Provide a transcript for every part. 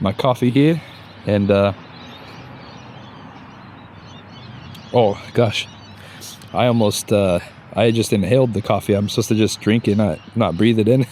my coffee here, and oh gosh, I just inhaled the coffee. I'm supposed to just drink it, not breathe it in.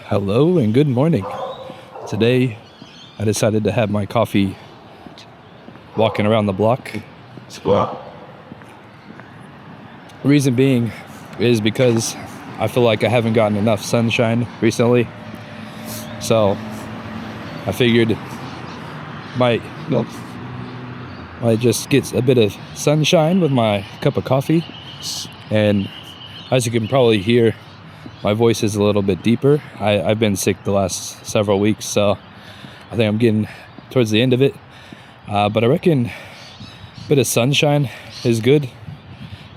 Hello and good morning. Today I decided to have my coffee walking around the block. Reason being is because I feel like I haven't gotten enough sunshine recently. So I figured might just get a bit of sunshine with my cup of coffee. And as you can probably hear, my voice is a little bit deeper. I've been sick the last several weeks, so I think I'm getting towards the end of it. But I reckon a bit of sunshine is good.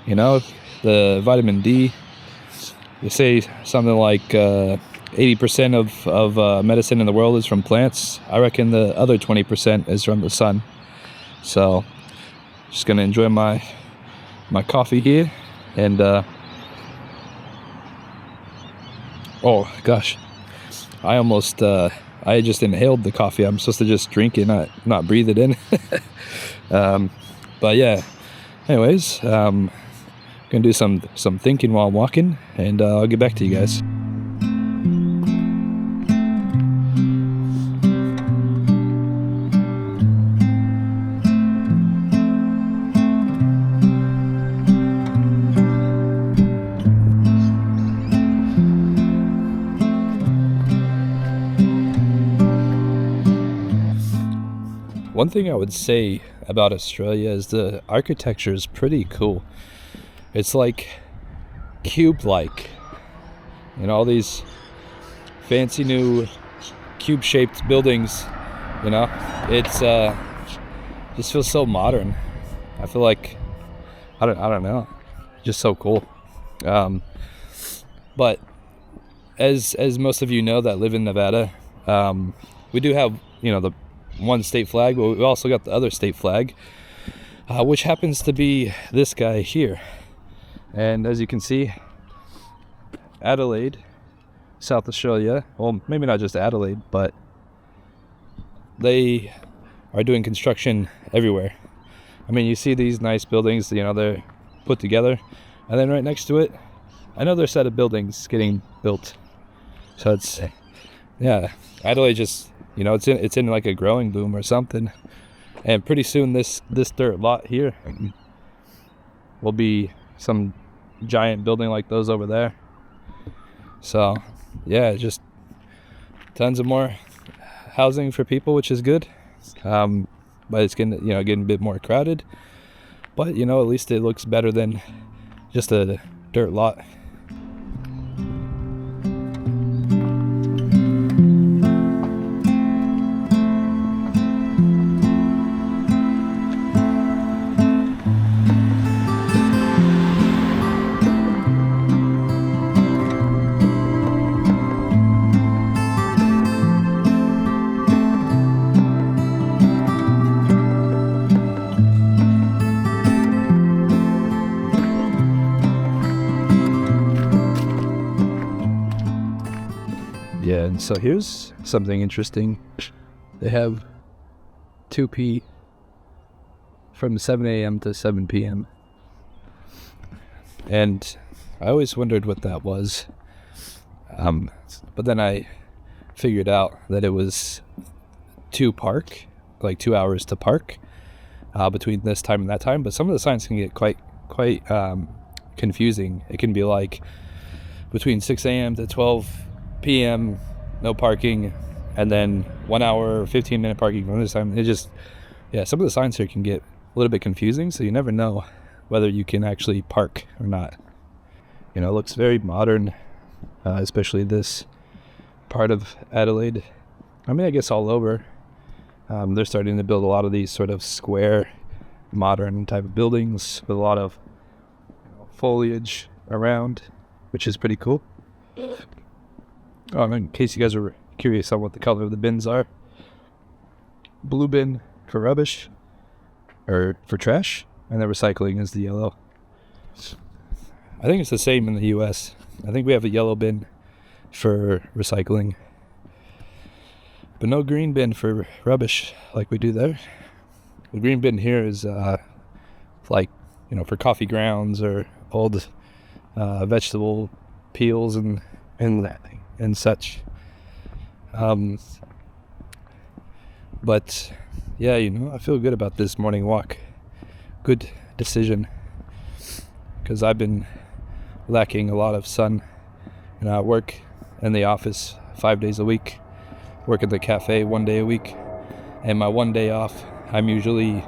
You know, the vitamin D, they say something like 80% of medicine in the world is from plants. I reckon the other 20% is from the sun. So just gonna enjoy my coffee here, and oh gosh, I just inhaled the coffee. I'm supposed to just drink it, not breathe it in. But yeah, anyways, gonna do some thinking while I'm walking, and I'll get back to you guys. One thing I would say about Australia is the architecture is pretty cool. It's like cube-like. You know, all these fancy new cube-shaped buildings, you know, it's just feels so modern. I feel like I don't know, just so cool. But as most of you know that live in Nevada, we do have, you know, the one state flag, but we also got the other state flag, which happens to be this guy here. And as you can see, Adelaide, South Australia, well, maybe not just Adelaide, but they are doing construction everywhere. I mean, you see these nice buildings, you know, they're put together, and then right next to it, another set of buildings getting built. So it's, yeah, Adelaide just, you know, it's in like a growing boom or something. And pretty soon this dirt lot here will be some giant building like those over there. So yeah, just tons of more housing for people, which is good. But it's getting a bit more crowded. But at least it looks better than just a dirt lot. Yeah, and so here's something interesting. They have 2p from 7 a.m. to 7 p.m. And I always wondered what that was. But then I figured out that it was to park, like 2 hours to park between this time and that time. But some of the signs can get quite confusing. It can be like between 6 a.m. to 12 p.m. no parking, and then 1 hour or 15-minute parking from this time. Some of the signs here can get a little bit confusing, so you never know whether you can actually park or not. It looks very modern, especially this part of Adelaide. I mean, I guess all over. They're starting to build a lot of these sort of square, modern type of buildings with a lot of foliage around, which is pretty cool. In case you guys are curious on what the color of the bins are, blue bin for rubbish, or for trash, and the recycling is the yellow. I think it's the same in the US. I think we have a yellow bin for recycling, but no green bin for rubbish like we do there. The green bin here is for coffee grounds or old vegetable peels and such. But yeah, I feel good about this morning walk. Good decision, because I've been lacking a lot of sun. I work in the office 5 days a week, work at the cafe 1 day a week, and my 1 day off, I'm usually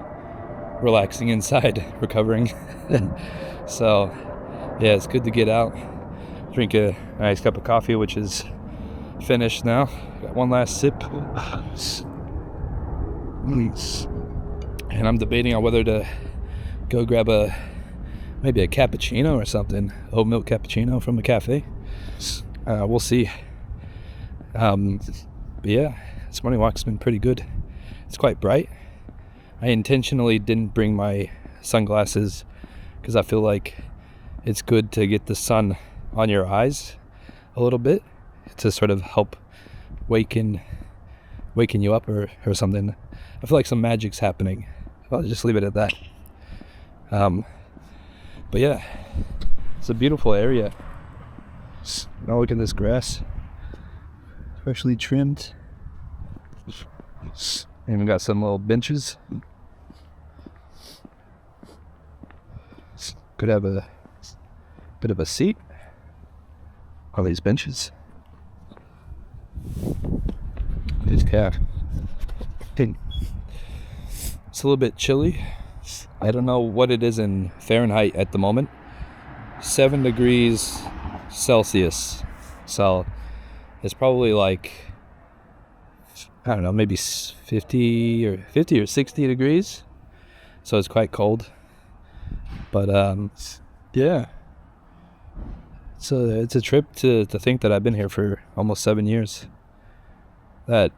relaxing inside, recovering. So yeah, it's good to get out, drink a nice cup of coffee, which is finished now. Got one last sip. And I'm debating on whether to go grab maybe a cappuccino or something. Oat milk cappuccino from a cafe. We'll see. But yeah, this morning walk's been pretty good. It's quite bright. I intentionally didn't bring my sunglasses because I feel like it's good to get the sun on your eyes a little bit to sort of help waken you up or something. I feel like some magic's happening. I'll just leave it at that. But yeah, it's a beautiful area. Now look at this grass, freshly trimmed. And we got some little benches. Could have a bit of a seat on these benches. It's a little bit chilly. I don't know what it is in Fahrenheit at the moment. 7 degrees Celsius. So it's probably like, I don't know, maybe 50 or 60 degrees. So it's quite cold. But yeah. So it's a trip to think that I've been here for almost 7 years. That,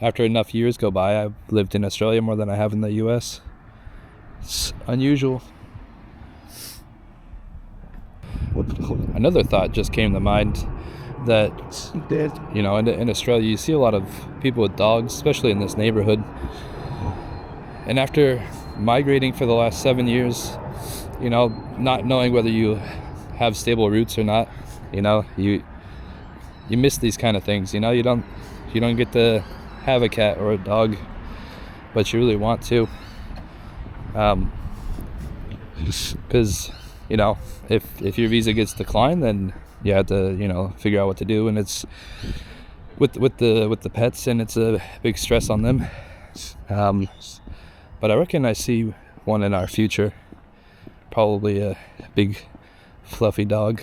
after enough years go by, I've lived in Australia more than I have in the US. It's unusual. Another thought just came to mind that, in Australia you see a lot of people with dogs, especially in this neighborhood. And after migrating for the last 7 years, not knowing whether you have stable roots or not, you miss these kind of things. You don't get to have a cat or a dog, but you really want to, because if your visa gets declined, then you have to figure out what to do, and it's with the pets, and it's a big stress on them. But I reckon I see one in our future, probably a big fluffy dog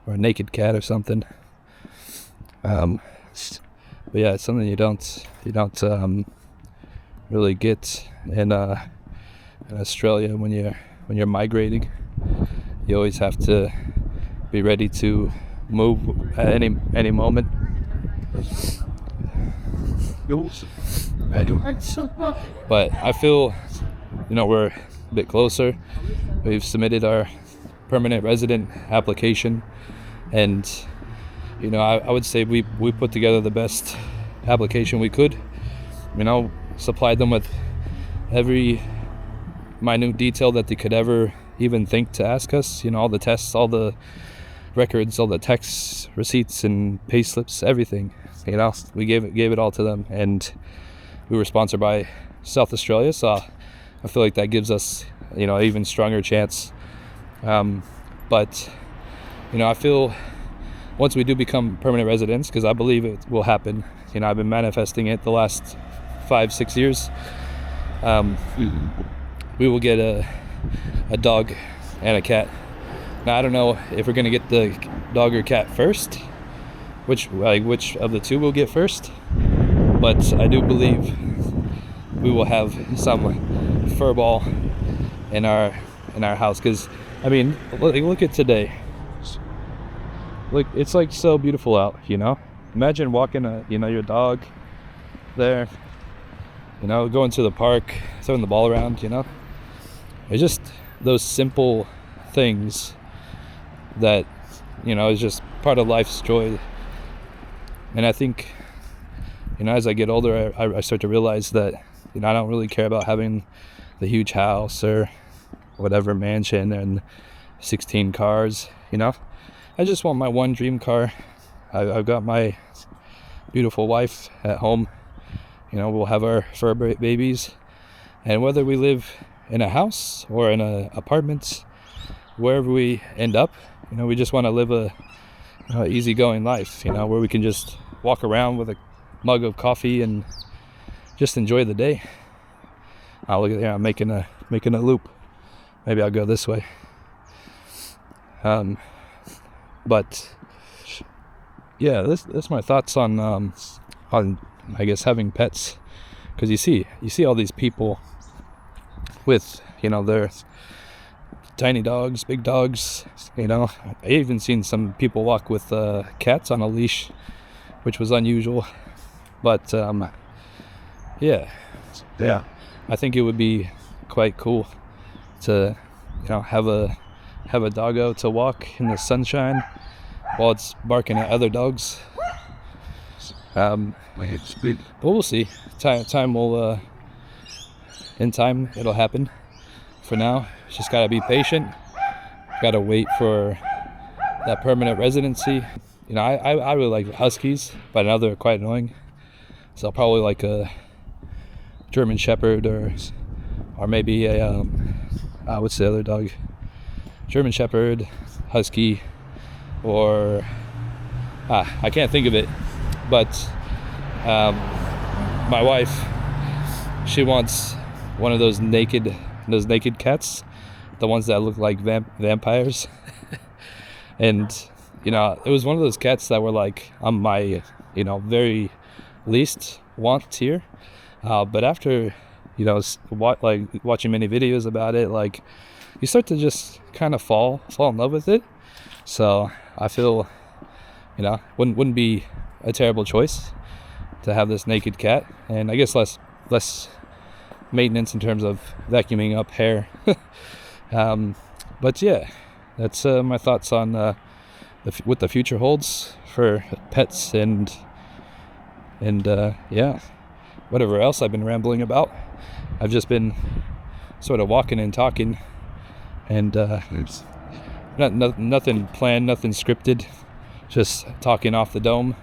or a naked cat or something. But yeah, it's something you don't really get in Australia when you're migrating. You always have to be ready to move at any moment. But I feel we're a bit closer. We've submitted our permanent resident application, and I would say we put together the best application we could. Supplied them with every minute detail that they could ever even think to ask us. All the tests, all the records, all the tax receipts and pay slips, everything. We gave it all to them, and we were sponsored by South Australia, so I feel like that gives us an even stronger chance. But I feel once we do become permanent residents, because I believe it will happen. I've been manifesting it the last 5-6 years. We will get a dog and a cat. Now I don't know if we're gonna get the dog or cat first, which of the two we'll get first, but I do believe we will have some furball in our house. Because look at today. Look, it's like so beautiful out. Imagine walking your dog there, going to the park, throwing the ball around. It's just those simple things that is just part of life's joy. And I think as I get older, I start to realize that I don't really care about having the huge house or whatever mansion and 16 cars. I just want my one dream car. I've got my beautiful wife at home. We'll have our fur babies, and whether we live in a house or in an apartment, wherever we end up, we just want to live a easygoing life, where we can just walk around with a mug of coffee and just enjoy the day. Oh, look at there, I'm making a loop. Maybe I'll go this way. But yeah, that's my thoughts on I guess having pets, because you see all these people with their tiny dogs, big dogs. I even seen some people walk with cats on a leash, which was unusual. But yeah, I think it would be quite cool to have a doggo to walk in the sunshine while it's barking at other dogs. But we'll see. Time will in time it'll happen. For now, just gotta be patient. Gotta wait for that permanent residency. I really like huskies, but I know they're quite annoying. So I'll probably like a German Shepherd or maybe a what's the other dog? German Shepherd, Husky, or I can't think of it. But my wife, she wants one of those naked cats, the ones that look like vampires. And it was one of those cats that were like on my very least want tier. But after watching many videos about it, like you start to just kind of fall in love with it. So I feel wouldn't be a terrible choice to have this naked cat, and I guess less maintenance in terms of vacuuming up hair. But yeah, that's my thoughts on what the future holds for pets and yeah, whatever else I've been rambling about. I've just been sort of walking and talking, and nothing planned, nothing scripted, just talking off the dome,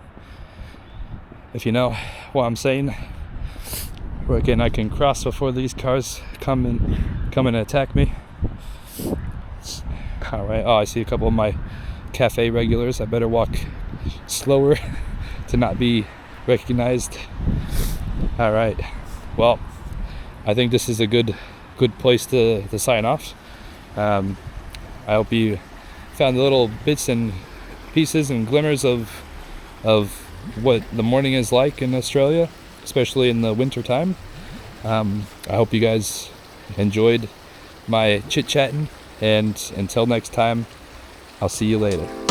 if you know what I'm saying. where again I can cross before these cars come and attack me. All right. Oh, I see a couple of my cafe regulars. I better walk slower to not be recognized. All right. Well, I think this is a good place to sign off. I hope you found the little bits and pieces and glimmers of what the morning is like in Australia, especially in the winter time. I hope you guys enjoyed my chit-chatting, and until next time, I'll see you later.